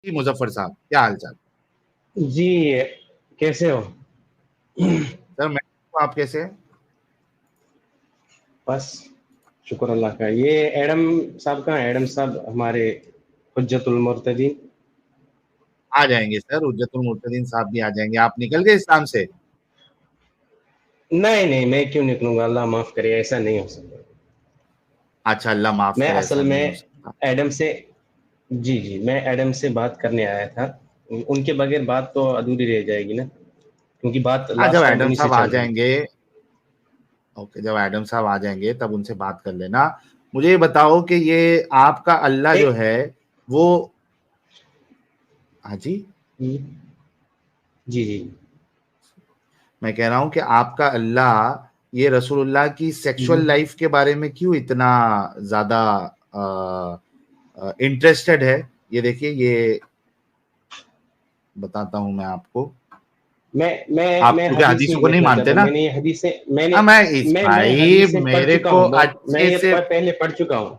جی مظفر صاحب کیا حال چال؟ جی کیسے ہو؟ سر میں آپ کیسے ہیں؟ بس شکر اللہ کا. یہ ایڈم صاحب کہاں ہیں؟ ایڈم صاحب ہمارے حجت المرتدین. آ جائیں گے سر، حجت المرتدین صاحب بھی آ جائیں گے. آپ نکل گئے اسلام سے؟ نہیں میں کیوں نکلوں گا، اللہ معاف کرے، ایسا نہیں ہو سکتا. اچھا اللہ معاف میں کرے، ایسا اصل نہیں میں ہو سکتا. ایڈم سے جی میں ایڈم سے بات کرنے آیا تھا. ان کے بغیر بات تو ادھوری رہ جائے گی نا، کیونکہ بات ہاں جب لاسٹ ٹائم ایڈم انہی سے صاحب آ چل رہی جائیں تھی. گے، اوکے جب ایڈم صاحب آ جائیں گے تب ان سے بات کر لینا. مجھے یہ بتاؤ کہ یہ آپ کا اللہ جو ہے وہ، ہاں جی جی میں کہہ رہا ہوں کہ آپ کا اللہ یہ رسول اللہ کی سیکشول لائف کے بارے میں کیوں اتنا زیادہ انٹرسٹڈ ہے؟ یہ دیکھیے، یہ بتاتا ہوں میں آپ کو. آپ میں کیونکہ حدیث حدیثوں نہیں کو نہیں دیکھنا مانتے چاہتا. نا. میں نے یہ حدیثیں میں بھائی حدیثیں پڑھ میرے چکا کو ہوں بہت. میں اچھے یہ سے، پہلے پڑھ چکا ہوں.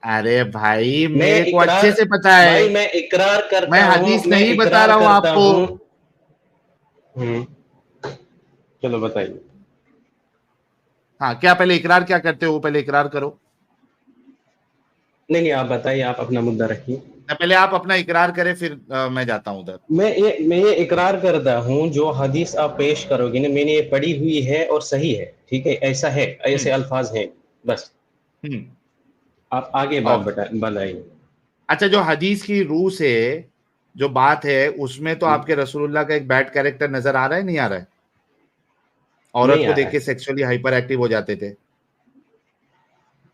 ارے بھائی میں میرے کو اقرار اچھے سے پتا ہے. بھائی میں اقرار میں کرتا ہوں حدیث میں نہیں بتا اقرار رہا ہوں آپ کرتا کو. ہوں. چلو بتائیے. ہاں کیا پہلے اقرار کیا کرتے ہو؟ پہلے اقرار کرو. نہیں آپ بتائیے، آپ اپنا مدعا رکھیے. پہلے آپ اپنا اقرار کریں پھر میں جاتا ہوں ادھر. میں یہ اقرار کرتا ہوں، جو حدیث آپ پیش کرو گے نا، میں نے یہ پڑھی ہوئی ہے اور صحیح ہے. ٹھیک ہے، ایسا ہے، ایسے الفاظ ہیں بس. آپ آگے بات اوکے. بتائیے. اچھا جو حدیث کی روح سے جو بات ہے اس میں تو آپ کے رسول اللہ کا ایک بیڈ کیریکٹر نظر آ رہا ہے نہیں آ رہا ہے؟ عورت نہیں کو آ رہا دیکھ ہے کے سیکسولی ہائپر ایکٹیو ہو جاتے تھے.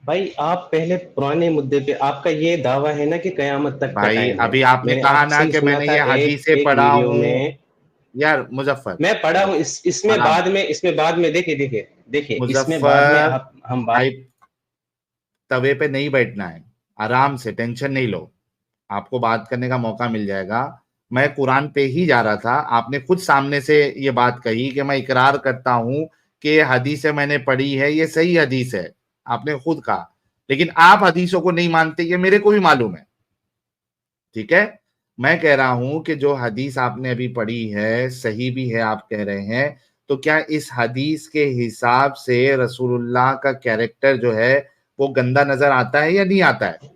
بھائی. آپ پہلے پرانے مدے پہ آپ کا یہ دعویٰ ہے نا کہ قیامت تک کا بھائی ٹائم ہے. ابھی آپ میں نے کہا آپ نا سے ہی کہ میں سنا نے تھا یہ حدیثیں ایک پڑھا ویڈیو ہوں. میں. یار مظفر میں پڑھا ہوں. مظفر اس میں آرام بعد سے. میں دیکھیے اس میں بعد میں مظفر ہم بات. بھائی توے پہ نہیں بیٹھنا ہے، آرام سے، ٹینشن نہیں لو. آپ کو بات کرنے کا موقع مل جائے گا. میں قرآن پہ ہی جا رہا تھا، آپ نے خود سامنے سے یہ بات کہی کہ میں اقرار کرتا ہوں کہ یہ حدیث میں نے پڑھی ہے، یہ صحیح حدیث ہے. آپ نے خود کہا. لیکن آپ حدیثوں کو نہیں مانتے، یہ میرے کو بھی معلوم ہے. ٹھیک ہے، میں کہہ رہا ہوں کہ جو حدیث آپ نے ابھی پڑھی ہے صحیح بھی ہے آپ کہہ رہے ہیں، تو کیا اس حدیث کے حساب سے رسول اللہ کا کیریکٹر جو ہے وہ گندا نظر آتا ہے یا نہیں آتا ہے؟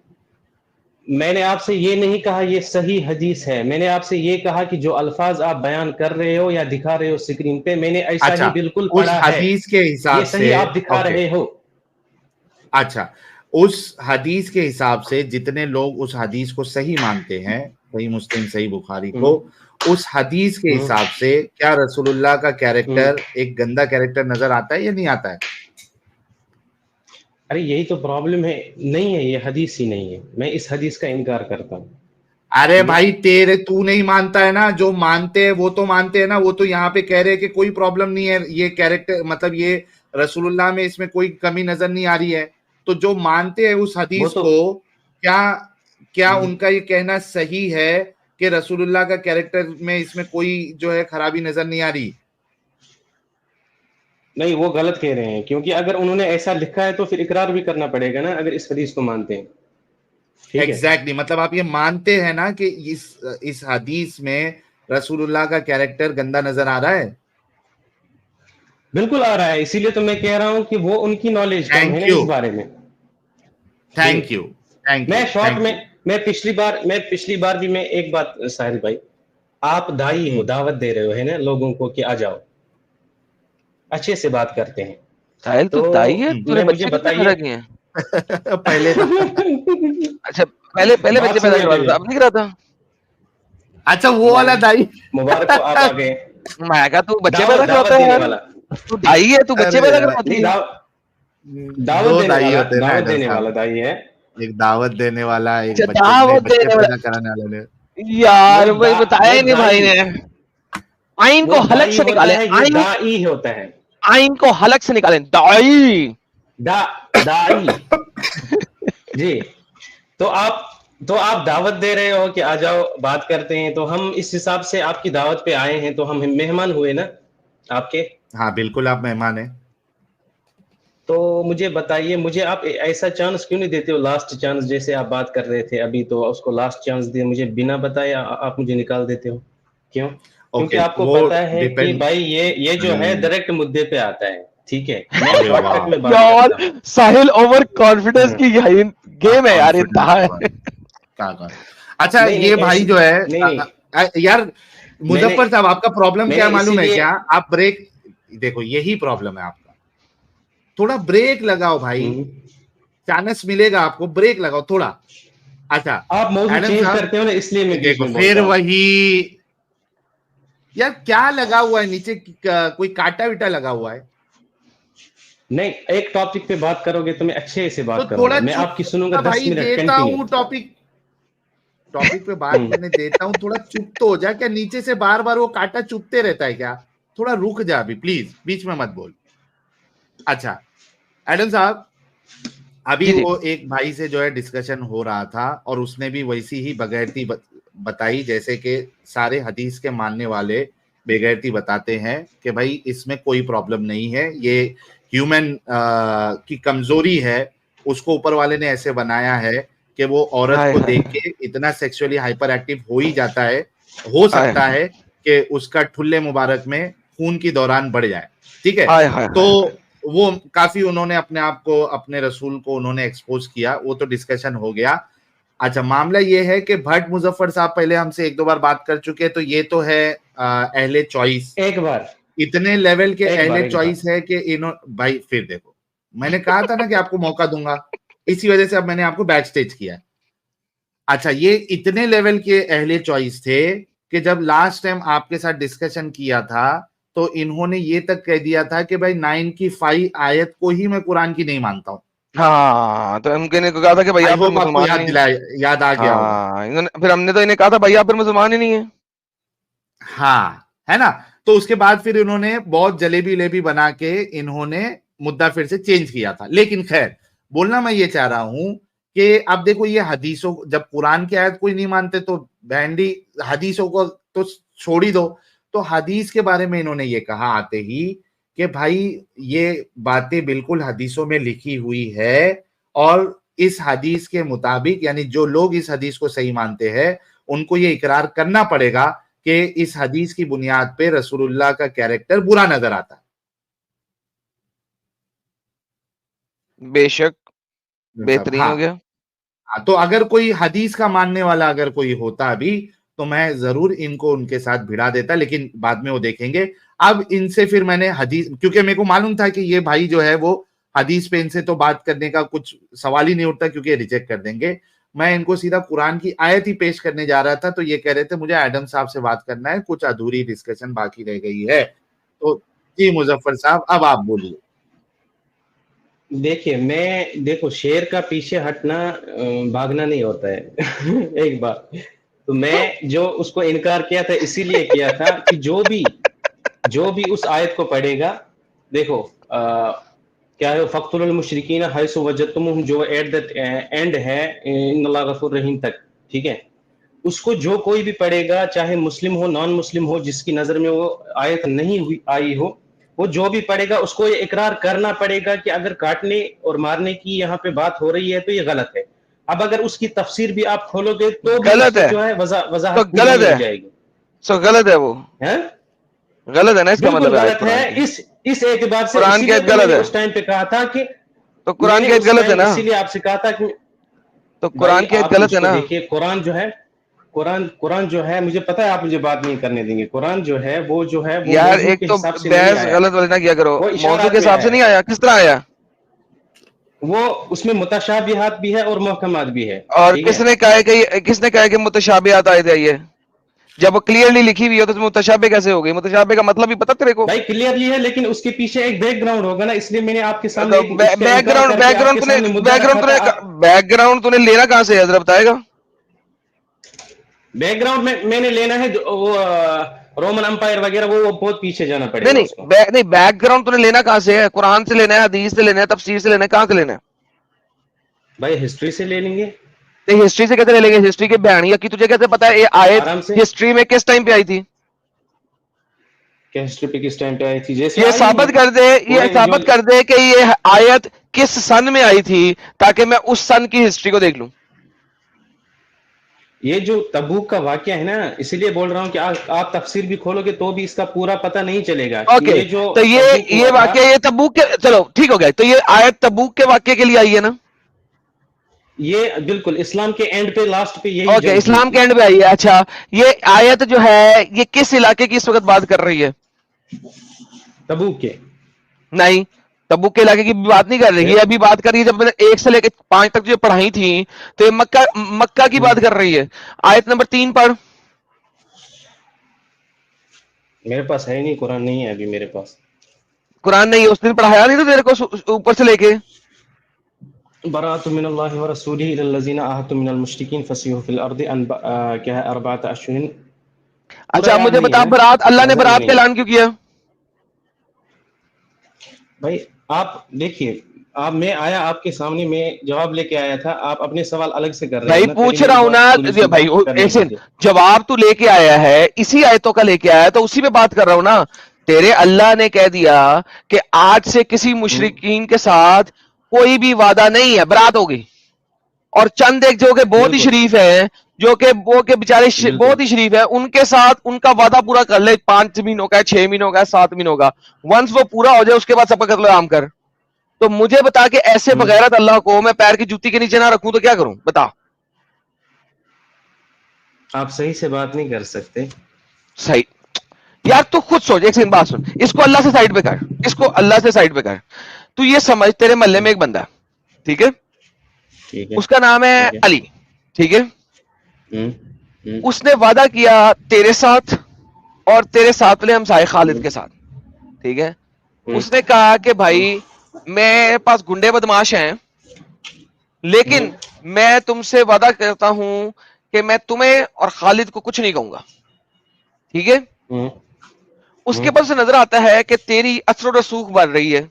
میں نے آپ سے یہ نہیں کہا یہ صحیح حدیث ہے. میں نے آپ سے یہ کہا کہ جو الفاظ آپ بیان کر رہے ہو یا دکھا رہے ہو اسکرین پہ، میں نے ایسا اچھا ہی بالکل اس پڑھا ہے. حدیث کے یہ حساب سے، صحیح آپ دکھا اوکے، رہے ہو. اچھا اس حدیث کے حساب سے جتنے لوگ اس حدیث کو صحیح مانتے ہیں، صحیح مسلم صحیح بخاری کو، اس حدیث کے حساب سے کیا رسول اللہ کا کیریکٹر ایک گندا کیریکٹر نظر آتا ہے یا نہیں آتا ہے؟ ارے یہی تو پرابلم ہے. نہیں ہے، یہ حدیث ہی نہیں ہے. میں اس حدیث کا انکار کرتا ہوں. ارے ٹھیک ہے. بھائی تو نہیں مانتا ہے نا. جو مانتے ہیں وہ تو مانتے ہیں نا. وہ تو یہاں پہ کہہ رہے کہ کوئی پرابلم نہیں ہے، یہ کیریکٹر مطلب یہ رسول اللہ میں اس میں کوئی کمی نظر نہیں آ رہی ہے. تو جو مانتے ہیں اس وہ حدیث تو کو، کیا ان کا یہ کہنا صحیح ہے کہ رسول اللہ کا کیریکٹر میں اس میں کوئی جو ہے خرابی نظر نہیں آ رہی؟ نہیں، وہ غلط کہہ رہے ہیں، کیونکہ اگر انہوں نے ایسا لکھا ہے تو پھر اقرار بھی کرنا پڑے گا نا، اگر اس حدیث کو مانتے ہیں. ٹھیک ہے. ایگزیکٹلی مطلب آپ یہ مانتے ہیں نا کہ اس حدیث میں رسول اللہ کا کیریکٹر گندا نظر آ رہا ہے؟ بالکل آ رہا ہے. اسی لیے تو میں کہہ رہا ہوں کہ وہ ان کی نالج کم ہے تھینک نا یو اس بارے میں. جی تھینک یو تھینک میں یو شارٹ تھینک یو. میں پچھلی بار بھی میں ایک بات ساحل بھائی، آپ دائی ہو، دعوت دے رہے ہو ہے نا لوگوں کو کہ آ جاؤ، اچھے سے بات کرتے ہیں. ساحل تو دائی ہے، تورے مجھے بچے کتنے بتائیے. پیدا کیے ہیں؟ پہلے تھا. اچھا پہلے بات بچے پیدا سنیے کرواتا تھا، پہلے. اب نہیں کراتا؟ اچھا وہ والا دائی. مبارک ہو، آپ آگے. میں کہا تو بچے پیدا دعوت کرواتا ہے دینے یار، والا. تو دائی ہے، تو بچے ارے پیدا یار کرواتی نہیں، ہے. دعوت دو دینے دائی والا، ہوتے ہیں نا دعوت ایڈم دینے صاحب. والا دائی ہے. ایک دعوت دینے والا، ایک اچھا نئے دعوت بچے دینے پیدا والا، کرانے والے. یار وہ بھائی بتایا ہی نہیں بھائی دائی، نے. آئین وہ کو حلق دائی سے ہوتا نکالیں، ہے، یہ دائی ہوتا ہے. آئین کو حلق سے نکالیں، دائی. دائی. جی تو آپ دعوت دے رہے ہو کہ آ جاؤ بات کرتے ہیں، تو ہم اس حساب سے آپ کی دعوت پہ آئے ہیں، تو ہم مہمان ہوئے نا آپ کے. ہاں بالکل آپ مہمان ہیں. تو مجھے بتائیے, مجھے آپ ایسا چانس کیوں نہیں دیتے ہو, لاسٹ چانس جیسے آپ بات کر رہے تھے ابھی, تو اس کو لاسٹ چانس دے, مجھے بنا بتائے آپ مجھے نکال دیتے ہو کیوں؟ کیونکہ آپ کو پتا ہے کہ بھائی یہ جو ہے ڈائریکٹ مدے پہ آتا ہے, ٹھیک ہے, میں شارٹ کٹ میں بات کرتا ہوں. ساحل اوور کانفیڈنس کی یہی گیم ہے یار, انتہا ہے. اچھا یہ بھائی جو ہے یار مظفر صاحب, آپ کا پرابلم کیا معلوم ہے کیا؟ آپ بریک دیکھو, یہی پرابلم ہے آپ کا, تھوڑا بریک لگاؤ بھائی, چانس ملے گا آپ کو, بریک لگاؤ تھوڑا. اچھا آپ موضوع چینج کرتے ہو نا, اس لیے میں دیکھو پھر وہی یار, کیا لگا ہوا ہے نیچے, کوئی کاٹا ویٹا لگا ہوا ہے؟ نہیں, ایک ٹاپک پہ بات کرو گے تو میں اچھے سے بات تو کروں تھوڑا گا, میں آپ کی سنوں گا 10 منٹ دیتا کنٹینیو. ہوں ٹاپک پہ بات کرنے دیتا ہوں, تھوڑا چپ تو ہو جا. کیا نیچے سے بار بار وہ کاٹا چپتے رہتا ہے کیا؟ تھوڑا رک جا ابھی پلیز, بیچ میں مت بول. اچھا ایڈم صاحب, ابھی وہ ایک بھائی سے جو ہے ڈسکشن ہو رہا تھا, اور اس نے بھی ویسی ہی بغیرتی بتائی جیسے کہ سارے حدیث کے ماننے والے بغیرتی بتاتے ہیں کہ بھائی اس میں کوئی پرابلم نہیں ہے, یہ ہیومن کی کمزوری ہے, اس کو اوپر والے نے ایسے بنایا ہے کہ وہ عورت کو دیکھ کے اتنا سیکسولی ہائپر ایکٹیو ہو ہی جاتا ہے, ہو سکتا ہے کہ اس کا ٹھلے مبارک میں خون کی دوران بڑھ جائے. ٹھیک ہے, تو وہ کافی انہوں نے اپنے آپ کو, اپنے رسول کو انہوں نے ایکسپوز کیا, وہ تو ڈسکشن ہو گیا. اچھا معاملہ یہ ہے کہ بھٹ مظفر صاحب پہلے ہم سے 1-2 بار بات کر چکے, تو یہ تو ہے اہل چوائس, ایک بار اتنے لیول کے اہل چوائس ہے کہ انہوں بھائی, پھر دیکھو میں نے کہا تھا نا کہ آپ کو موقع دوں گا, اسی وجہ سے اب میں نے آپ کو بیک سٹیج کیا. اچھا یہ اتنے لیول کے اہل چوائس تھے کہ جب لاسٹ ٹائم آپ کے ساتھ ڈسکشن کیا تھا تو انہوں نے یہ تک کہہ دیا تھا کہ بھائی 95 آیت کو ہی میں قرآن کی نہیں مانتا ہوں. ہاں, تو ہم نے کہا تھا کہ بھائی آپ مسلمان نہیں, یاد آ گیا ہوگا. پھر ہم نے تو انہیں کہا تھا بھائی آپ مسلمان ہی نہیں ہے. ہاں ہے نا, تو اس کے بعد پھر انہوں نے بہت جلیبی بنا کے انہوں نے مدعا پھر سے چینج کیا تھا. لیکن خیر, بولنا میں یہ چاہ رہا ہوں کہ اب دیکھو یہ حدیثوں, جب قرآن کی آیت کوئی نہیں مانتے تو بہنڈی حدیثوں کو تو چھوڑ ہی دو. تو حدیث کے بارے میں انہوں نے یہ کہا آتے ہی کہ بھائی یہ باتیں بالکل حدیثوں میں لکھی ہوئی ہے, اور اس حدیث کے مطابق یعنی جو لوگ اس حدیث کو صحیح مانتے ہیں ان کو یہ اقرار کرنا پڑے گا کہ اس حدیث کی بنیاد پہ رسول اللہ کا کیریکٹر برا نظر آتا ہے. بے شک, بہترین ہو گیا. تو اگر کوئی حدیث کا ماننے والا اگر کوئی ہوتا بھی تو میں ضرور ان کو ان کے ساتھ بھڑا دیتا, لیکن بعد میں وہ دیکھیں گے. اب ان سے پھر میں نے حدیث, کیونکہ میرے کو معلوم تھا کہ یہ بھائی جو ہے وہ حدیث پہ ان سے تو بات کرنے کا کچھ سوال ہی نہیں اٹھتا کیونکہ ریجیکٹ کر دیں گے. میں ان کو سیدھا قرآن کی آیت ہی پیش کرنے جا رہا تھا, تو یہ کہہ رہے تھے مجھے ایڈم صاحب سے بات کرنا ہے, کچھ ادھوری ڈسکشن باقی رہ گئی ہے. تو جی مظفر صاحب اب آپ بولیے. دیکھیے دیکھو شیر کا پیچھے ہٹنا بھاگنا نہیں ہوتا ہے. ایک بات تو میں جو اس کو انکار کیا تھا اسی لیے کیا تھا کہ جو بھی اس آیت کو پڑھے گا, دیکھو کیا ہے, فقتلوا المشرکین حیث وجدتموہم, جو ایٹ دا اینڈ ہے ان اللہ غفور رحیم تک, ٹھیک ہے, اس کو جو کوئی بھی پڑھے گا چاہے مسلم ہو نان مسلم ہو, جس کی نظر میں وہ آیت نہیں آئی ہو, وہ جو بھی پڑھے گا اس کو یہ اقرار کرنا پڑے گا کہ اگر کاٹنے اور مارنے کی یہاں پہ بات ہو رہی ہے تو یہ غلط ہے. اب اگر اس کی تفسیر بھی آپ کھولو گے تو بھی اس کی جو ہے وضاحت پوری نہیں ہو جائے گی. غلط ہے, وہ غلط ہے نا, اس کا بالکل مطلب غلط ہے. اس اعتبار سے قرآن اسی کی لیے آیت تو میں غلط نے ہے, اس ٹائم پہ کہا تھا کہ تو قرآن کی آیت غلط ہے نا, اسی لیے آپ سے کہا تھا کہ تو بھائی قرآن کی آیت آپ غلط اس ہے کو نا. دیکھیے, قرآن جو ہے مجھے پتا ہے آپ مجھے بات نہیں کرنے دیں گے. قرآن جو ہے وہ یار موضوع ایک کے تو حساب سے نہیں بحث آیا, غلط والی نہ کیا کرو, وہ موضوع اشارات کے میں حساب سے نہیں آیا. کس طرح آیا؟ وہ اس میں متشابہات بھی ہے اور محکمات بھی ہے. اور کس نے کہا کہ متشابہات آئے تھے؟ یہ جب وہ کلیئرلی لکھی ہوئی ہے تو متشابہ کیسے ہو گئی؟ متشابہ کا مطلب بھی پتا تیرے کو؟ بھائی کلیئرلی ہے, لیکن اس کے پیچھے ایک بیک گراؤنڈ ہوگا نا, اس لیے میں نے آپ کے سامنے بیک گراؤنڈ تو نے لینا کہاں سے ہے, ذرا بتائے گا؟ بیک گراؤنڈ میں نے لینا ہے وہ رومن امپائر وغیرہ, وہ بہت پیچھے جانا پڑے گا اس کو. نہیں, بیک گراؤنڈ تو نے لینا کہاں سے ہے؟ قرآن سے لینا ہے, حدیث سے لینا ہے, تفسیر سے لینا ہے, کہاں سے لینا ہے بھائی؟ ہسٹری سے لے لیں گے. ہسٹری سے کیسے لے لیں گے؟ ہسٹری کے بیانیہ کی تجھے کیسے پتا ہے یہ آیت آرام سے. ہسٹری میں کس ٹائم پہ آئی تھی؟ کیا ہسٹری پہ کس ٹائم پہ آئی تھی؟ جیسے یہ آئی ثابت ہے کر دے، یہ قرآن ثابت کر دے کہ یہ آیت کس سن میں آئی تھی تاکہ میں اس سن کی ہسٹری کو دیکھ لوں. یہ جو تبوک کا واقعہ ہے نا، اسی لیے بول رہا ہوں کہ آپ تفسیر بھی کھولو گے تو بھی اس کا پورا پتہ نہیں چلے گا. اوکے، یہ جو تو تبوک یہ ہوا تھا، واقعہ، یہ تبوک کے، چلو ٹھیک ہو گیا، تو یہ آیت تبوک کے واقعے کے لیے آئی ہے نا؟ یہ بالکل اسلام کے اینڈ پہ، لاسٹ پہ یہی اوکے، جنگ ہوئی اسلام تھی. کے اینڈ پہ آئی ہے. اچھا، یہ آیت جو ہے یہ کس علاقے کی اس وقت بات کر رہی ہے؟ تبوک کے. نہیں، تبوک کے علاقے کی بات نہیں کر رہی ہے، ابھی بات کر رہی ہے جب میں نے 1 سے لے کے 5 تک جو پڑھائی تھی تو یہ مکہ کی بات کر رہی ہے. آیت نمبر 3 پڑھ. میرے پاس ہے نہیں، قرآن نہیں ہے ابھی میرے پاس. قرآن نہیں ہے، اس دن پڑھایا نہیں تھا تیرے کو اوپر سے لے کے؟ براۃ من اللہ ورسولہ الی الذین عاہدتم من المشرکین فسیحوا فی الارض کیا ہے 4 اشہر. اچھا اب مجھے بتا، برات، اللہ نے نظر میں برات کا نہیں ہے اعلان کیوں کیا؟ بھائی. آپ دیکھیے، میں آیا آپ کے سامنے، میں جواب لے کے آیا تھا، آپ اپنے سوال الگ سے کر رہے بھائی ہو نا. پہلے پوچھ میری رہا ہوں بات پوری نا بھائی، کرنے ایسے دیجیے. جواب تو لے کے آیا ہے، اسی آیتوں کا لے کے آیا ہے تو اسی پہ بات کر رہا ہوں نا. تیرے اللہ نے کہہ دیا کہ آج سے کسی مشرکین کے ساتھ کوئی بھی وعدہ نہیں ہے، برات ہو گئی. اور چند ایک جو کہ بہت ہی بالکل شریف ہیں، جو کہ وہ کہ بیچارے بالکل. بہت ہی شریف ہیں، ان کے ساتھ ان کا وعدہ پورا کر لے. 5 مہینوں کا ہے، 6 مہینوں کا ہے، 7 مہینوں کا. ونس وہ پورا ہو جائے اس کے بعد سب کا قتل عام کر. تو مجھے بتا کہ ایسے بغیرت اللہ کو میں پیر کی جوتی کے نیچے نہ رکھوں تو کیا کروں؟ بتا. آپ صحیح سے بات نہیں کر سکتے. صحیح یار، تو خود سوچ، ایک سیکنڈ بات سن، اس کو اللہ سے سائڈ پہ کر، اس کو اللہ سے سائڈ پہ کر. تو یہ سمجھ، تیرے محلے میں ایک بندہ ہے، ٹھیک ہے، ٹھیک ہے. اس کا نام ہے ٹھیک ہے. علی، ٹھیک ہے. ہوں ہوں اس نے وعدہ کیا تیرے ساتھ اور تیرے ساتھ والے ہمسائے خالد ہوں کے ساتھ، ٹھیک ہے. ہوں اس نے کہا کہ بھائی میرے پاس گنڈے بدماش ہیں، لیکن میں تم سے وعدہ کرتا ہوں کہ میں تمہیں اور خالد کو کچھ نہیں کہوں گا، ٹھیک ہے. ہوں اس کے بعد سے نظر آتا ہے کہ تیری اثر و رسوخ بڑھ رہی ہے،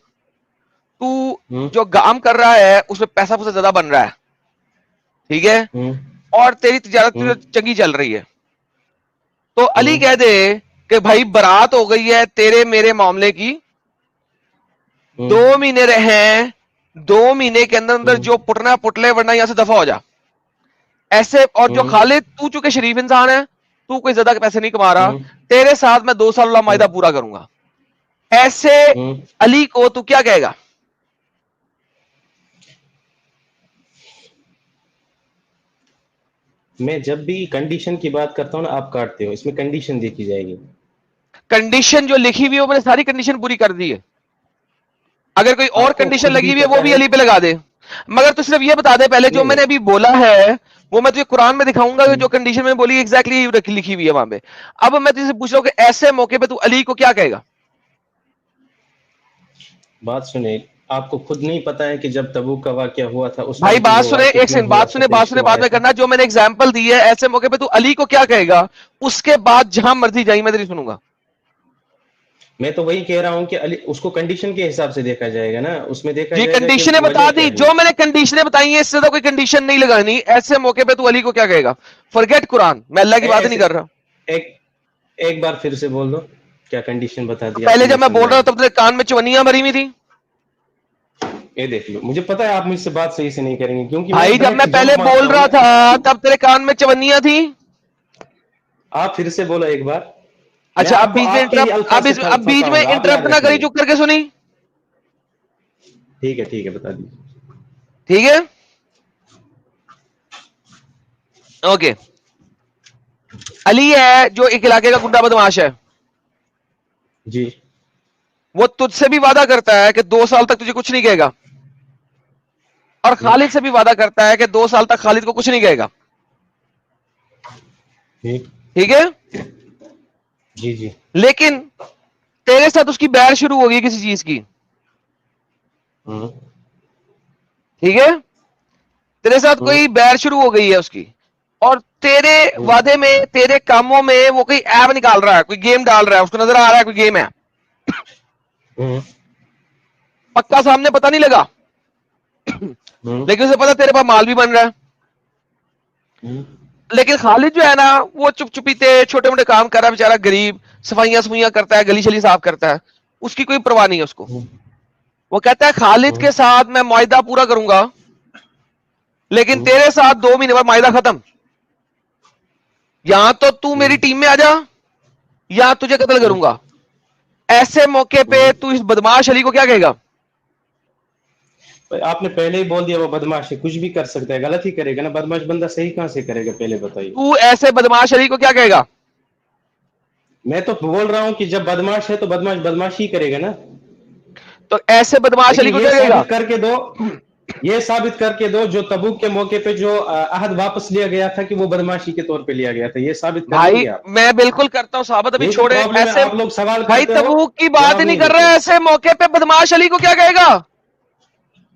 تو ہوں جو کام کر رہا ہے اس میں پیسہ پوسہ زیادہ بن رہا ہے، ٹھیک ہے، ہوں اور تیری تجارت ہوں چنگی چل رہی ہے. تو علی ہوں کہہ دے کہ بھائی برات ہو گئی ہے تیرے میرے معاملے کی، 2 مہینے رہے ہیں، 2 مہینے کے اندر اندر جو پٹنا پٹلے، ورنہ یہاں سے دفع ہو جا ایسے. اور جو خالد، تو چونکہ شریف انسان ہے، تو کوئی زیادہ پیسے نہیں کما رہا، تیرے ساتھ میں 2 سال اللہ معاہدہ پورا کروں گا. ایسے علی کو تو کیا کہے گا؟ میں جب بھی کنڈیشن کی بات کرتا ہوں نا، آپ کاٹتے ہو. اس میں کنڈیشن دیکھی جائے گی. کنڈیشن جو لکھی ہوئی ہے میں نے ساری کنڈیشن پوری کر دی ہے. اگر کوئی اور آپ کو کنڈیشن خود لگی بھی ہوئی ہے وہ پتا بھی ہے. علی پہ لگا دے. مگر تو صرف یہ بتا دے پہلے، جو نہیں میں نے نہیں. ابھی بولا ہے وہ میں تجھے قرآن میں دکھاؤں گا، جو کنڈیشن میں بولی ایگزیکٹلی لکھی ہوئی ہے وہاں پہ. اب میں تجھ سے پوچھ رہا ہوں کہ ایسے موقع پہ تو علی کو کیا کہے گا؟ بات سنیں، آپ کو خود نہیں پتا ہے کہ جب تبوک کا واقعہ ہوا تھا اس بھائی ٹائم پہ بات وہ سنے، واقعہ ایک کیوں سیکنڈ، ہوا بات تھا، سنے، پیش بعد کیوں میں آیا تھا. کرنا. جو میں نے ایگزامپل دی ہے ایسے موقع پہ تو علی کو کیا کہے گا، اس کے بعد جہاں مرضی جائیں میں تیری سنوں گا. میں تو وہی کہہ رہا ہوں کہ علی، اس کو کنڈیشن کے حساب سے دیکھا جائے گا نا. اس میں دیکھا یہ جائے گا کہ کنڈیشنیں بتا وجہ دی، کیا ہے. جو میں نے کنڈیشنیں بتائی ہیں، اس سے تو کوئی کنڈیشن نہیں لگانی. ایسے موقع پہ تو علی کو کیا کہے گا؟ فرگیٹ قرآن، میں اللہ کی بات نہیں ایسے کر رہا. ایک بار پھر سے بول دو، کیا کنڈیشن بتا دی آپ پہلے نے، جب میں بول سمجھا رہا دوں. تھا تب تیرے کان میں چونیاں بھری ہوئی تھی. یہ دیکھ لو، مجھے پتا ہے آپ مجھ سے بات صحیح سے نہیں کریں گے، کیونکہ میں بھائی جب میں ڈائریکٹ پہلے جمپ بول مارتا ہوں رہا نا. تھا تب تیرے کان میں چونیاں تھی. آپ پھر سے بولو ایک بار. میں اچھا اب آپ کو بیچ میں آپ کے ہی انٹرپٹ، الفاظ سے اب بیچ میں پھنساؤں گا، آپ یاد انٹرپٹ نہ رکھیں کری، گے. چپ کر کے سنی. ٹھیک ہے بتا دیجیے. ٹھیک ہے، اوکے. علی ہے جو ایک علاقے کا گنڈا بدماش ہے، جی. وہ تجھ سے بھی وعدہ کرتا ہے کہ 2 سال تک تجھے کچھ نہیں کہے گا، اور خالد سے بھی وعدہ کرتا ہے کہ 2 سال تک خالد کو کچھ نہیں کہے گا، ٹھیک. ٹھیک ہے. جی جی. لیکن تیرے ساتھ اس کی بیر شروع ہوگی کسی چیز کی، ٹھیک ہے، تیرے ساتھ کوئی بیر شروع ہو گئی ہے اس کی، اور تیرے وعدے میں، تیرے کاموں میں وہ کوئی ایپ نکال رہا ہے، کوئی گیم ڈال رہا ہے، اس کو نظر آ رہا ہے کوئی گیم ہے، پکا سامنے پتہ نہیں لگا، لیکن اسے پتا تیرے پاس مال بھی بن رہا ہے. لیکن خالد جو ہے نا وہ چپ چپیتے چھوٹے موٹے کام کر رہا ہے بیچارہ غریب, صفائیاں کرتا ہے, گلی شلی صاف کرتا ہے, اس کی کوئی پرواہ نہیں ہے اس کو. وہ کہتا ہے خالد کے ساتھ میں معاہدہ پورا کروں گا لیکن تیرے ساتھ 2 مہینے بعد معاہدہ ختم, یہاں تو میری ٹیم میں آ جا یا تجھے قتل کروں گا. ایسے موقع پہ تو اس بدماش علی کو کیا کہے گا؟ آپ نے پہلے ہی بول دیا وہ بدماش ہے, کچھ بھی کر سکتا ہے, غلط ہی کرے گا نا. بدماش بندہ صحیح کہاں سے کرے گا پہلے بتائیے. تو ایسے بدماش علی کو کیا کہے گا؟ میں تو بول رہا ہوں کہ جب بدماش ہے تو بدماش ہی کرے گا نا. تو ایسے بدماش علی کو کیا کہے گا؟ یہ ثابت کر کے دو جو تبوک کے موقع پہ جو عہد واپس لیا گیا تھا کہ وہ بدماشی کے طور پہ لیا گیا تھا, یہ ثابت کر دیں گے آپ. میں بالکل کرتا ہوں ثابت, ابھی چھوڑے ایسے. آپ لوگ سوال بھائی کرتے ہو, تبوک کی بات جواب نہیں کر رہے, ایسے موقع پہ بدماش علی کو کیا کہے گا؟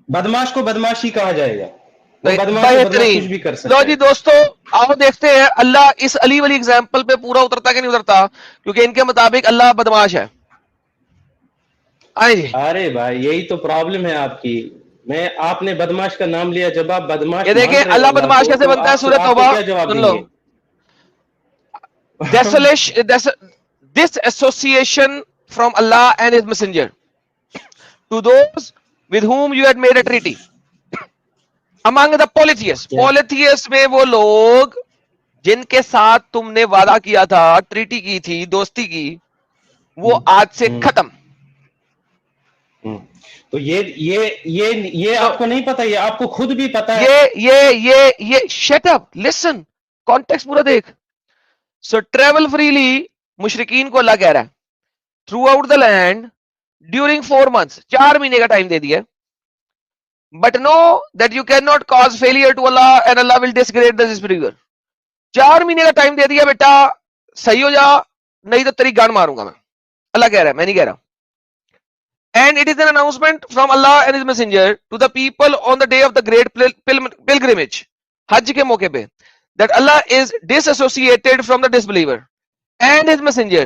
بدماش کو بدماشی کہا جائے گا. بہترین. لو جی دوستو آؤ دیکھتے ہیں اللہ اس علی والی ایگزامپل پہ پورا اترتا کہ نہیں اترتا, کیونکہ ان کے مطابق اللہ بدماش ہے. ارے بھائی یہی تو پرابلم ہے آپ کی. آپ نے بدماش کا نام لیا, جب آپ بدماش یہ دیکھیں اللہ بدماش کیسے بنتا ہے. سورۃ توبہ سن لو. This association from Allah and His Messenger to those with whom you had made a treaty among the polytheists. Polytheists میں وہ لوگ جن کے ساتھ تم نے وعدہ کیا تھا, ٹریٹی کی تھی, دوستی کی, وہ آج سے ختم. تو یہ آپ کو نہیں پتا, یہ آپ کو خود بھی پتا ہے. یہ shut up, listen, context پورا دیکھ. So travel freely, مشرکین کو اللہ کہہ رہا ہے throughout the land during 4 months, 4 مہینے کا ٹائم دے دیا. But know that you can not cause failure to اللہ اینڈ اللہ ول ڈسگریڈ دا ڈسبلیور. 4 مہینے کا ٹائم دے دیا, بیٹا صحیح ہو جا نہیں تو تیری گان ماروں گا میں. اللہ کہہ رہا ہے, میں نہیں کہہ رہا. And it is an announcement from Allah and His Messenger to the people on the day of the great pilgrimage, Hajj کے موقع پہ, that Allah is disassociated from the disbeliever and His Messenger.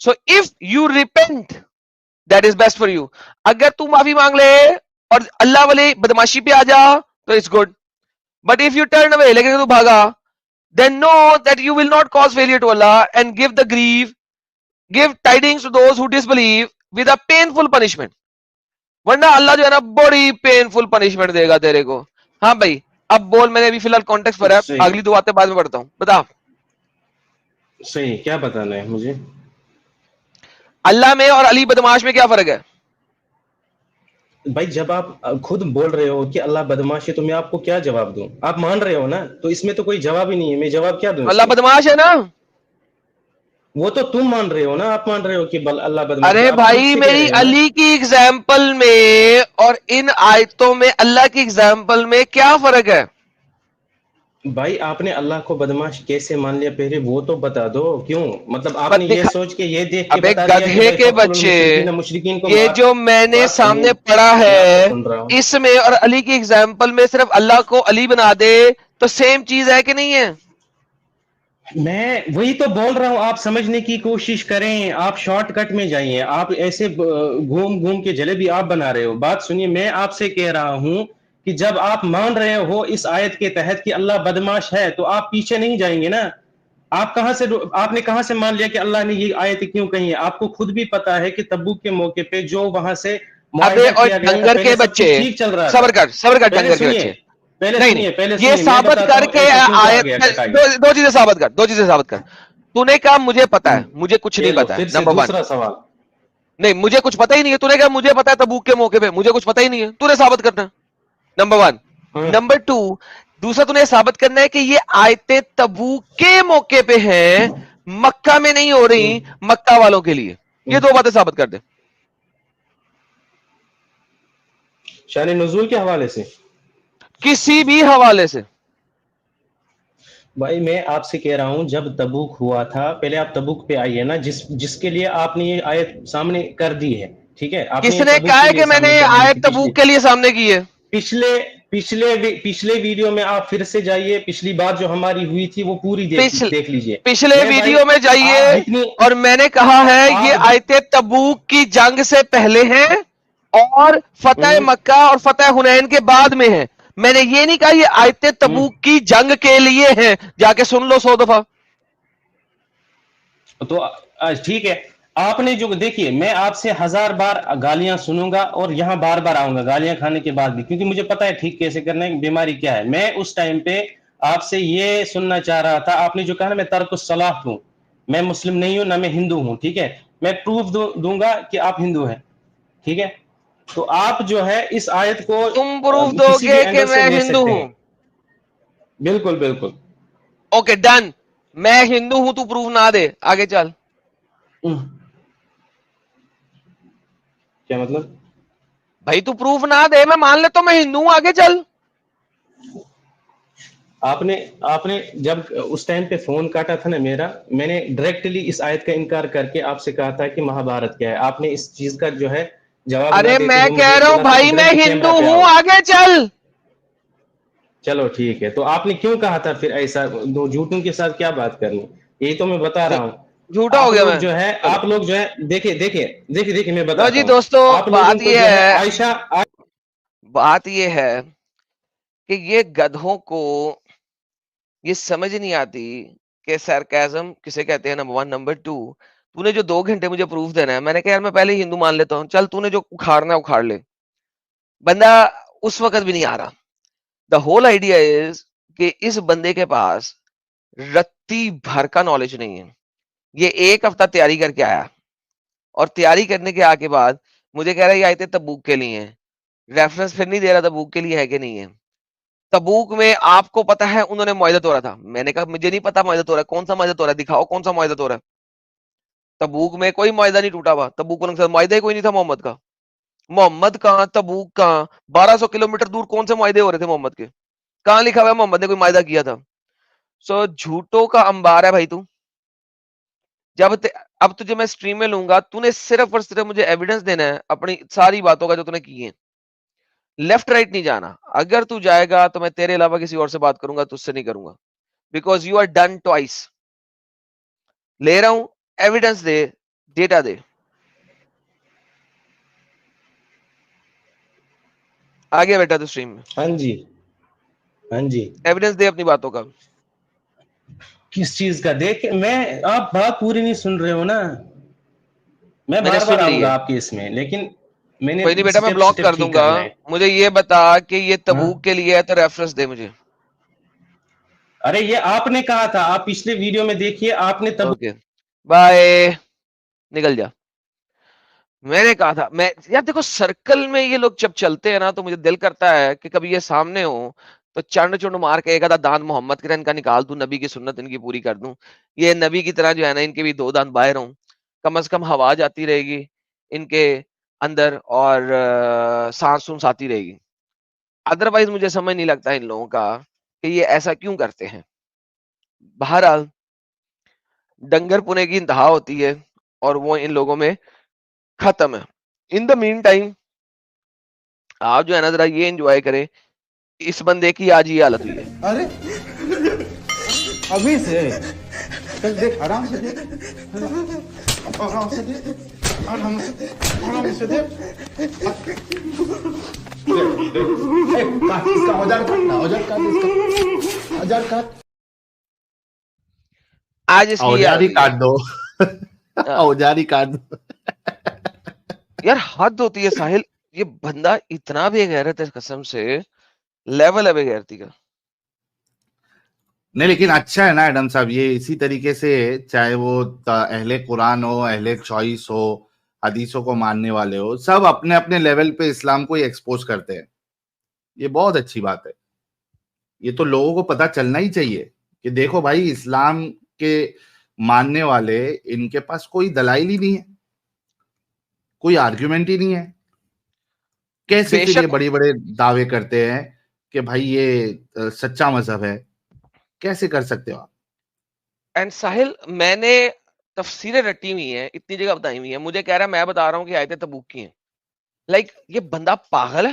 So if you repent, that is best for you. اگر تو معافی مانگ لے اور اللہ والے بدماشی پہ آ جا تو it's good. But if you turn away, لیکن تو بھاگا, then know that you will not cause failure to Allah and give tidings to those who disbelieve with a painful punishment. ورنہ اللہ جو ہے نا بڑی پینفل پنشمنٹ دے گا تیرے کو. ہاں بھائی اب بول, میں نے ابھی فی الحال کانٹیکٹ پر ہے, اگلی 2 باتیں بعد میں پڑھتا ہوں. بتا صحیح کیا بتانا ہے مجھے. اللہ میں اور علی بدماش میں کیا فرق ہے بھائی؟ جب آپ خود بول رہے ہو کہ اللہ بدماش ہے تو میں آپ کو کیا جواب دوں؟ آپ مان رہے ہو نا, تو اس میں تو کوئی جواب ہی نہیں ہے. میں جواب کیا دوں؟ اللہ بدماش ہے نا. وہ تو تم مان رہے ہو نا, آپ مان رہے ہو کہ اللہ بدماش. ارے بھائی میری علی کی ایگزامپل میں اور ان آیتوں میں اللہ کی ایگزامپل میں کیا فرق ہے بھائی؟ آپ نے اللہ کو بدماش کیسے مان لیا پہلے وہ تو بتا دو. کیوں مطلب آپ نے یہ سوچ کے یہ دیکھ کے بتا دیا گدھے کے بچے, یہ جو میں نے سامنے پڑھا ہے اس میں اور علی کی ایگزامپل میں صرف اللہ کو علی بنا دے تو سیم چیز ہے کہ نہیں ہے؟ میں وہی تو بول رہا ہوں, آپ سمجھنے کی کوشش کریں, آپ شارٹ کٹ میں جائیے. آپ ایسے گھوم کے جلیبی آپ بنا رہے ہو. بات سنیے, میں آپ سے کہہ رہا ہوں کہ جب آپ مان رہے ہو اس آیت کے تحت کہ اللہ بدماش ہے تو آپ پیچھے نہیں جائیں گے نا. آپ نے کہاں سے مان لیا کہ اللہ نے یہ آیت کیوں کہی ہے؟ آپ کو خود بھی پتا ہے کہ تبوک کے موقع پہ جو وہاں سے ڈنگر کے بچے, صبر کر ڈنگر کے بچے, یہ ثابت کر کے آیت, 2 چیزیں ثابت کر. تو نے کہا مجھے پتا ہے, مجھے کچھ نہیں پتا ہے. نمبر 1 سوال نہیں, مجھے کچھ پتا ہی نہیں ہے. تو نے کہا مجھے پتا ہے تبوک کے موقع پہ, مجھے کچھ پتا ہی نہیں ہے. تو نے ثابت کرنا, نمبر 1. نمبر 2, دوسرا تو نے ثابت کرنا ہے کہ یہ آیتیں تبوک کے موقع پہ ہیں, مکہ میں نہیں ہو رہی, مکہ والوں کے لیے. یہ 2 باتیں ثابت کر دیں. شان نزول کے حوالے سے, کسی بھی حوالے سے. بھائی میں آپ سے کہہ رہا ہوں جب تبوک ہوا تھا, پہلے آپ تبوک پہ آئیے نا, جس کے لیے آپ نے یہ آیت سامنے کر دی ہے. ٹھیک ہے, کس نے کہا ہے کہ میں نے آیت تبوک کے لیے سامنے کی ہے؟ پچھلے ویڈیو میں آپ پھر سے جائیے, پچھلی بات جو ہماری ہوئی تھی وہ پوری دیکھ لیجئے. پچھلے ویڈیو میں جائیے, اور میں نے کہا ہے یہ آیتیں تبوک کی جنگ سے پہلے ہیں اور فتح مکہ اور فتح حنین کے بعد میں ہیں. میں نے یہ نہیں کہا یہ آیتیں تبوک کی جنگ کے لیے ہیں, جا کے سن لو 100 دفعہ. تو ٹھیک ہے, آپ نے جو دیکھیے میں آپ سے 1000 بار گالیاں سنوں گا اور یہاں بار بار آؤں گا گالیاں کھانے کے بعد بھی, کیونکہ مجھے پتا ہے ٹھیک کیسے کرنا ہے, بیماری کیا ہے. میں اس ٹائم پہ آپ سے یہ سننا چاہ رہا تھا, آپ نے جو کہا نا میں ترک الصلاۃ ہوں, میں مسلم نہیں ہوں نہ میں ہندو ہوں, ٹھیک ہے, میں پروف دوں گا کہ آپ ہندو ہیں, ٹھیک ہے. تو آپ جو ہے اس آیت کو تم پروف دو کسی بھی گے کہ اینگل سے میں لے ہندو سکتے ہوں. ہیں. بالکل بالکل. اوکے ڈن, میں ہندو ہوں, تو پروف نہ دے, آگے چل. کیا مطلب؟ بھائی تو پروف نہ دے, میں مان لیتا ہوں میں ہندو ہوں, آگے چل. آپ نے جب اس ٹائم پہ فون کاٹا تھا نا میرا, میں نے ڈائریکٹلی اس آیت کا انکار کر کے آپ سے کہا تھا کہ مہابھارت کیا ہے. آپ نے اس چیز کا جو ہے جواب نہ ارے دیتے میں ہوئے مجھے کہہ رہا ہوں بولا تھا کہ بھائی میں ڈائریکٹ ہندو کیمرہ پہ ہوں, آؤ. آگے چل. چلو ٹھیک ہے, تو آپ نے کیوں کہا تھا پھر ایسا؟ دو جھوٹوں کے ساتھ کیا بات کرنی, یہی تو میں بتا رہا ہوں. جھوٹا ہو آپ گیا لوگ میں, جو ہے چلو. آپ لوگ جو ہے دیکھیے میں لو بتاتا جی ہوں. دوستو, آپ لوگوں بات کو یہ جو ہے ہے, عائشہ بات یہ ہے کہ یہ گدھوں کو یہ سمجھ نہیں آتی کہ سرکیزم کسے کہتے ہیں, نمبر 1. نمبر 2, تو نے جو 2 گھنٹے مجھے پروف دینا ہے, میں نے کہا یار میں پہلے ہی ہندو مان لیتا ہوں, چل تو نے جو اکھاڑنا ہے اکھاڑ لے. بندہ اس وقت بھی نہیں آ رہا. دا ہول آئیڈیا از کہ اس بندے کے پاس رتی بھر کا نالج نہیں ہے. یہ 1 ہفتہ تیاری کر کے آیا, اور تیاری کرنے کے آ کے بعد مجھے کہہ رہا ہے یہ آیتیں تبوک کے لیے ہیں. ریفرنس پھر نہیں دے رہا تبوک کے لیے ہے کہ نہیں ہے. تبوک میں آپ کو پتا ہے انہوں نے معاہدہ توڑا تھا. میں نے کہا مجھے نہیں پتا معاہدہ توڑا, کون سا معاہدہ توڑا, دکھاؤ کون سا معاہدہ توڑا. تبوک میں کوئی معاہدہ نہیں ٹوٹا ہوا, تبوک کا معاہدہ ہی کوئی نہیں تھا محمد کا. محمد کہاں, تبوک کہاں, 1200 کلومیٹر دور کون سے معاہدے ہو رہے تھے محمد کے, کہاں لکھا ہوا ہے محمد نے کوئی معاہدہ کیا تھا. سو جھوٹوں کا انبار ہے بھائی تو. اب تجھے میں اسٹریم میں لوں گا, تو نے صرف اور صرف مجھے ایویڈنس دینا ہے اپنی ساری باتوں کا جو تو نے کی ہے. لیفٹ رائٹ نہیں جانا. اگر تو جائے گا تو میں تیرے علاوہ کسی اور سے بات کروں گا, تو اس سے نہیں کروں گا, because you are done twice. لے رہا ہوں, ایویڈنس دے, ڈیٹا دے. آگے بیٹا تو اسٹریم میں ہاں جی ایویڈنس دے اپنی باتوں کا. کس چیز کا؟ دیکھ میں آپ بات پوری نہیں سن رہے ہو نا, میں نے بار بار سن آؤں لی ہے, گا آپ کے اس میں, لیکن میں نے کوئی نہیں بیٹا, میں سٹیپ بلاک سٹیپ کر دوں ٹھیک گا. کرنا ہے. مجھے یہ بتا کہ یہ ہاں تبوک کے لیے ہے تو ریفرنس دے مجھے. ارے یہ آپ نے کہا تھا, آپ پچھلے ویڈیو میں دیکھیے, آپ نے تب اوکے بائے, نکل جا. میں نے کہا تھا, میں یار دیکھو سرکل میں یہ لوگ جب چلتے ہیں نا تو مجھے دل کرتا ہے کہ کبھی یہ سامنے ہو تو چنڈ چنڈ مار کے ایک آدھا دانت محمد کے ان کا نکال دوں, نبی کی سنت ان کی پوری کر دوں. یہ نبی کی طرح جو ہے نا ان کے بھی 2 دانت باہر ہوں, کم از کم ہوا جاتی رہے گی ان کے اندر اور سانس سونس آتی رہے گی. ادروائز مجھے سمجھ نہیں لگتا ان لوگوں کا کہ یہ ایسا کیوں کرتے ہیں. بہرحال ڈنگر پونے کی انتہا ہوتی ہے اور وہ ان لوگوں میں ختم ہے. ان دا مین ٹائم آپ جو ہے نا ذرا یہ انجوائے کریں, اس بندے کی آج یہ حالت ہوئی ہے. ارے ابھی سے دیکھ, آرام سے دیکھ, آرام سے دیکھ, آرام سے دیکھ. اس کا اوزار کاٹنا, اوزار کاٹ, اوزار کاٹ. آج اس کی یہ اوزار حالت ہی ہوئی ہے. کاٹ دو, اوزار ہی کاٹ دو. یار حد ہوتی ہے ساحل, یہ بندہ اتنا بے غیرت ہے قسم سے, لیول ہے بے غیرتی کا. نہیں لیکن اچھا ہے نا ایڈم صاحب, یہ اسی طریقے سے چاہے وہ اہل قرآن ہو, اہل چوائس ہو, حدیثوں کو ماننے والے ہو, سب اپنے اپنے لیول پہ اسلام کو ہی ایکسپوز کرتے ہیں. یہ بہت اچھی بات ہے. یہ تو لوگوں کو پتا چلنا ہی چاہیے کہ دیکھو بھائی اسلام کے ماننے والے, ان کے پاس کوئی دلائل ہی نہیں ہے, کوئی آرگیومنٹ ہی نہیں ہے. کیسے بے پھر یہ شک. بڑے بڑے دعوے کرتے ہیں کہ بھائی یہ سچا مذہب ہے؟ کیسے کر سکتے ہو آپ؟ اینڈ ساحل میں نے تفسیریں رٹی ہوئی ہیں, اتنی جگہ بتائی ہوئی ہیں, مجھے کہہ رہا ہے میں بتا رہا ہوں کہ آیتیں تبوک کی ہیں. لائک یہ بندہ پاگل ہے.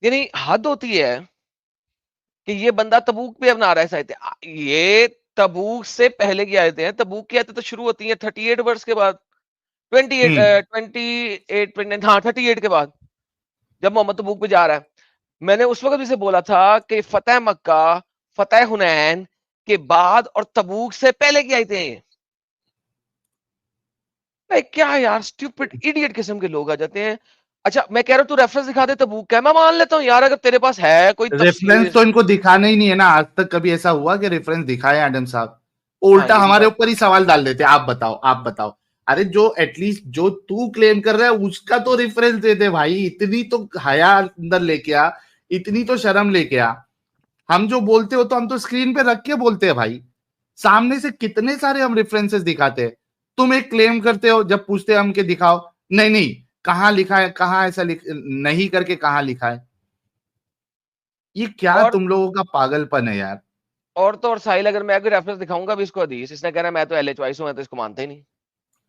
یعنی حد ہوتی ہے کہ یہ بندہ تبوک پہ اپنا رہا ہے آیتیں. یہ تبوک سے پہلے کی آیتیں ہیں. تبوک کی آیتیں تو شروع ہوتی ہیں 38 ورس کے بعد, 28 ہاں 38 کے بعد, جب محمد تبوک پہ جا رہا ہے. میں نے اس وقت بھی سے بولا تھا کہ فتح مکہ فتح حنین کے بعد اور تبوک سے پہلے کی آئی تھے. کیا یار اسٹوپڈ ایڈیٹ قسم کے لوگ آ جاتے ہیں. اچھا میں کہہ رہا ہوں تو ریفرنس دکھا دے تبوک کا, میں مان لیتا ہوں یار اگر تیرے پاس ہے کوئی ریفرنس تو ان کو دکھانا ہی نہیں ہے نا, آج تک کبھی ایسا ہوا کہ ریفرنس دکھائے ایڈم صاحب؟ الٹا ہمارے اوپر ہی سوال ڈال دیتے, آپ بتاؤ آپ بتاؤ. ارے جو ایٹ لیسٹ جو تو کلیم کر رہا ہے اس کا تو ریفرنس دے دے بھائی, اتنی تو حیا اندر لے کے آ, اتنی تو شرم لے کے آ. ہم جو بولتے ہو تو ہم تو اسکرین پہ رکھ کے بولتے ہیں بھائی, سامنے سے کتنے سارے ہم ریفرنسز دکھاتے ہیں. تم ایک کلیم کرتے ہو, جب پوچھتے ہم کہ دکھاؤ, نہیں نہیں کہاں لکھا ہے, کہاں ایسا نہیں کر کے کہاں لکھا ہے. یہ کیا تم لوگوں کا پاگل پن ہے یار. اور تو اور ساحل اگر میں کوئی ریفرنس دکھاؤں گا بھی اس کو حدیث, اس نے کہنا میں تو اہل چوائس ہوں, میں تو اس کو مانتا ہی نہیں.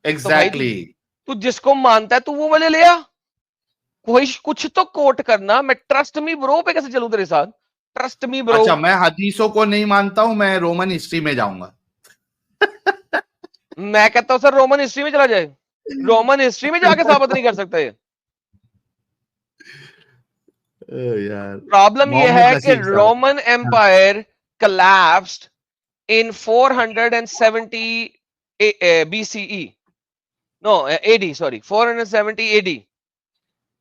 ایگزیکٹلی. تو جس کو مانتا ہے تو وہ والے لیا, کوئی کچھ تو کوٹ کرنا. میں ٹرسٹ می برو پہ کیسے چلوں تیرے ساتھ, ٹرسٹ می برو. اچھا میں حدیثوں کو نہیں مانتا ہوں, میں رومن ہسٹری میں جاؤں گا. میں کہتا ہوں سر رومن ہسٹری میں چلا جائے, رومن ہسٹری میں جا کے ثابت نہیں کر سکتے. پرابلم یہ ہے کہ Roman Empire collapsed in 470 BCE. No, AD, sorry, 470 AD.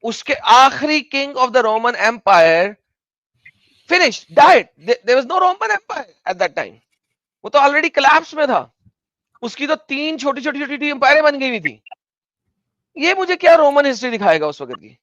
اس کے آخری king of the Roman Empire finished, died. There was no Roman Empire at that time. وہ تو آلریڈی collapse میں تھا. اس کی تو 3 چھوٹی چھوٹی چھوٹی امپائریں بن گئی ہوئی تھی. یہ مجھے کیا رومن ہسٹری دکھائے گا اس وقت کی.